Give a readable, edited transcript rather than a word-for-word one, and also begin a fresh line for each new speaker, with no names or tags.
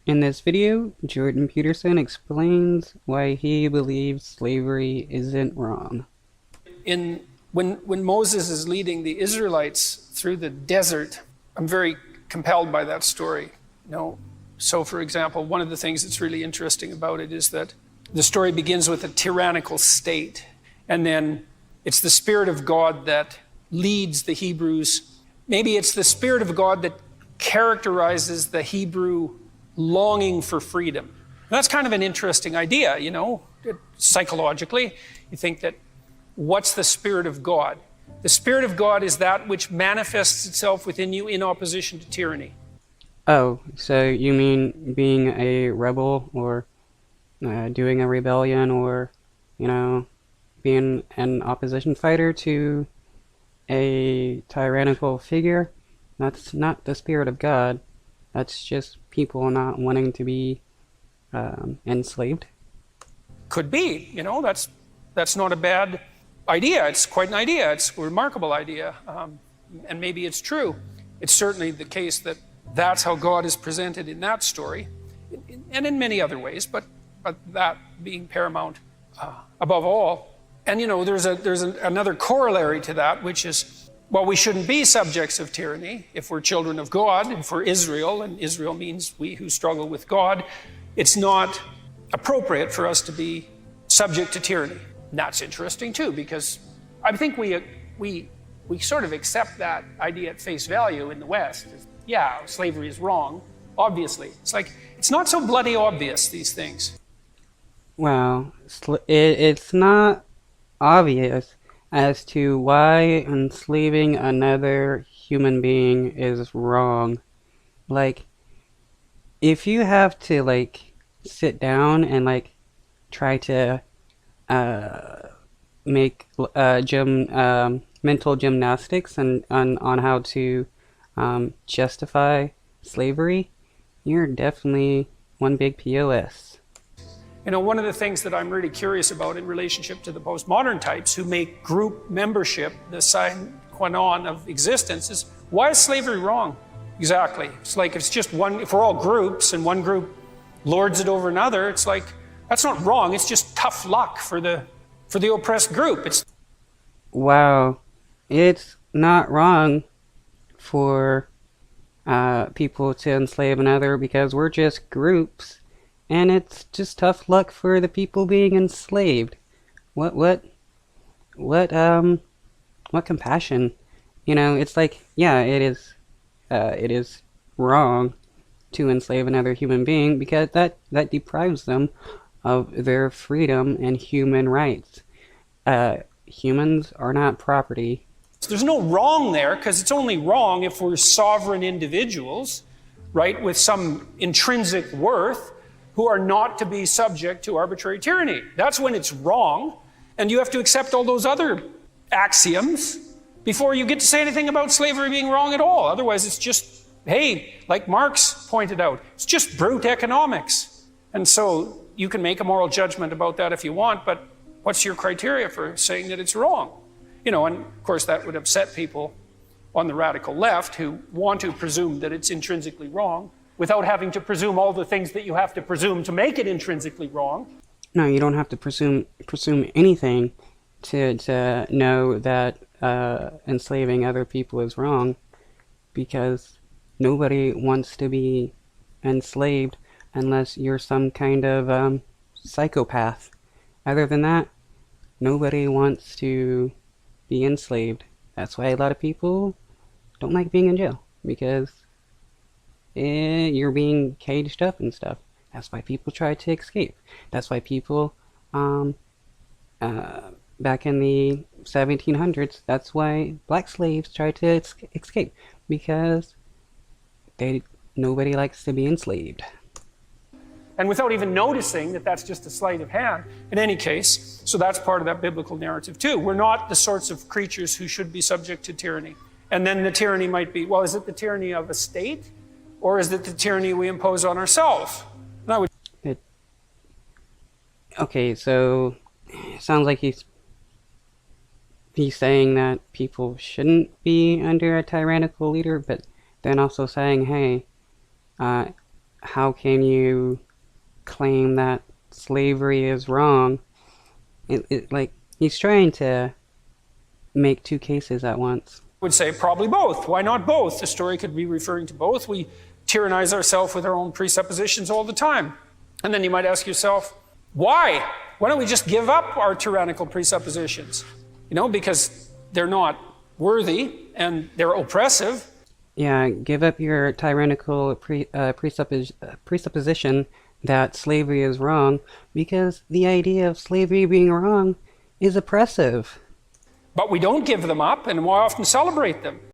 In this video, Jordan Peterson explains why he believes slavery isn't wrong.
When Moses is leading the Israelites through the desert, I'm very compelled by that story. So for example, one of the things that's really interesting about it is that the story begins with a tyrannical state, and then it's the Spirit of God that leads the Hebrews. Maybe it's the Spirit of God that characterizes the Hebrew longing for freedom. And that's kind of an interesting idea, psychologically. You think that what's the Spirit of God? The Spirit of God is that which manifests itself within you in opposition to tyranny.
Oh, so you mean being a rebel or doing a rebellion or, being an opposition fighter to a tyrannical figure? That's not the Spirit of God. That's just people not wanting to be enslaved.
Could be, that's not a bad idea. It's quite an idea. It's a remarkable idea. And maybe it's true. It's certainly the case that that's how God is presented in that story, and in many other ways, but that being paramount above all. And there's another corollary to that, which is, well, we shouldn't be subjects of tyranny if we're children of God, and for Israel, and Israel means we who struggle with God, it's not appropriate for us to be subject to tyranny. And that's interesting too, because I think we sort of accept that idea at face value in the West. Yeah, slavery is wrong, obviously. It's not so bloody obvious, these things.
Well, it's not obvious as to why enslaving another human being is wrong. If you have to, sit down and, try to make mental gymnastics on how to justify slavery, you're definitely one big POS.
One of the things that I'm really curious about in relationship to the postmodern types who make group membership the sine qua non of existence is, why is slavery wrong? Exactly. It's just one, if we're all groups and one group lords it over another, it's that's not wrong. It's just tough luck for the oppressed group.
Wow. It's not wrong for people to enslave another because we're just groups. And it's just tough luck for the people being enslaved. What compassion? It's yeah, it is wrong to enslave another human being because that deprives them of their freedom and human rights. Humans are not property.
There's no wrong there, because it's only wrong if we're sovereign individuals, right, with some intrinsic worth, who are not to be subject to arbitrary tyranny. That's when it's wrong, and you have to accept all those other axioms before you get to say anything about slavery being wrong at all. Otherwise, it's just, hey, like Marx pointed out, it's just brute economics. And so you can make a moral judgment about that if you want, but what's your criteria for saying that it's wrong? And of course that would upset people on the radical left who want to presume that it's intrinsically wrong, without having to presume all the things that you have to presume to make it intrinsically wrong.
No, you don't have to presume anything to know that enslaving other people is wrong, because nobody wants to be enslaved unless you're some kind of psychopath. Other than that, nobody wants to be enslaved. That's why a lot of people don't like being in jail, because you're being caged up and stuff. That's why people try to escape. That's why people, back in the 1700s, that's why black slaves tried to escape, because nobody likes to be enslaved.
And without even noticing that that's just a sleight of hand. In any case, so that's part of that biblical narrative too. We're not the sorts of creatures who should be subject to tyranny. And then the tyranny might be, well, is it the tyranny of a state? Or is it the tyranny we impose on ourselves?
Okay, so it sounds like he's saying that people shouldn't be under a tyrannical leader, but then also saying, hey, how can you claim that slavery is wrong? Like, he's trying to make two cases at once.
Would say probably both. Why not both? The story could be referring to both. We tyrannize ourselves with our own presuppositions all the time. And then you might ask yourself, why? Why don't we just give up our tyrannical presuppositions? Because they're not worthy and they're oppressive.
Yeah, give up your tyrannical presupposition that slavery is wrong, because the idea of slavery being wrong is oppressive.
But we don't give them up, and we often celebrate them.